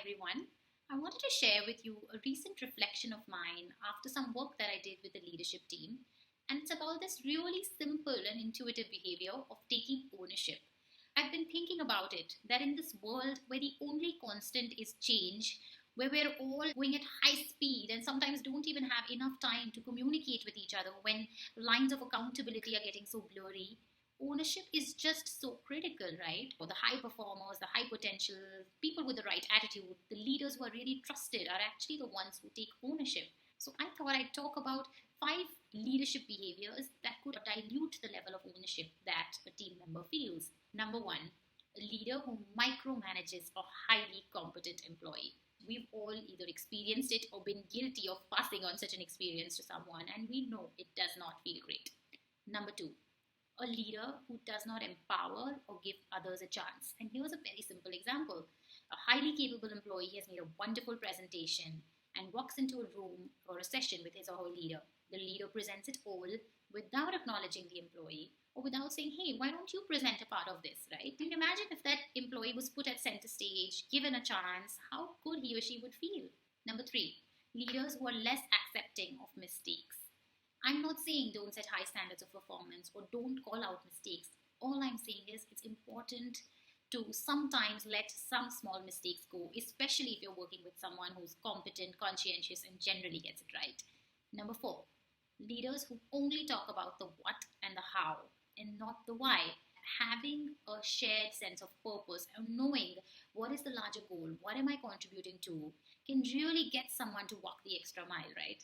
everyone. I wanted to share with you a recent reflection of mine after some work that I did with the leadership team. And it's about this really simple and intuitive behavior of taking ownership. I've been thinking about it that in this world where the only constant is change, where we're all going at high speed and sometimes don't even have enough time to communicate with each other when lines of accountability are getting so blurry, ownership is just so critical, right? For the high performers, the high potential, people with the right attitude, the leaders who are really trusted are actually the ones who take ownership. So I thought I'd talk about 5 leadership behaviors that could dilute the level of ownership that a team member feels. Number one, a leader who micromanages a highly competent employee. We've all either experienced it or been guilty of passing on such an experience to someone, and we know it does not feel great. Number two, a leader who does not empower or give others a chance. And here's a very simple example. A highly capable employee has made a wonderful presentation and walks into a room or a session with his or her leader. The leader presents it all without acknowledging the employee or without saying, hey, why don't you present a part of this, right? And imagine if that employee was put at center stage, given a chance, how good he or she would feel. Number three, leaders who are less accepting of mistakes. I'm not saying don't set high standards of performance or don't call out mistakes. All I'm saying is it's important to sometimes let some small mistakes go, especially if you're working with someone who's competent, conscientious, and generally gets it right. Number four, leaders who only talk about the what and the how and not the why. Having a shared sense of purpose and knowing what is the larger goal, what am I contributing to, can really get someone to walk the extra mile, right?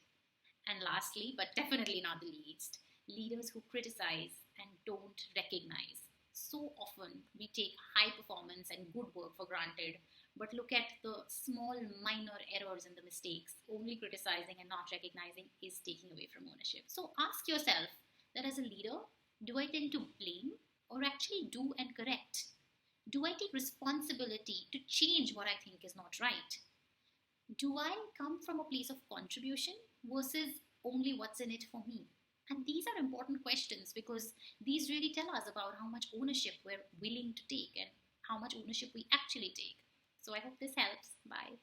And lastly, but definitely not the least, leaders who criticize and don't recognize. So often we take high performance and good work for granted, but look at the small, minor errors and the mistakes. Only criticizing and not recognizing is taking away from ownership. So ask yourself that as a leader, do I tend to blame or actually do and correct? Do I take responsibility to change what I think is not right? Do I come from a place of contribution versus only what's in it for me? And these are important questions because these really tell us about how much ownership we're willing to take and how much ownership we actually take. So I hope this helps. Bye.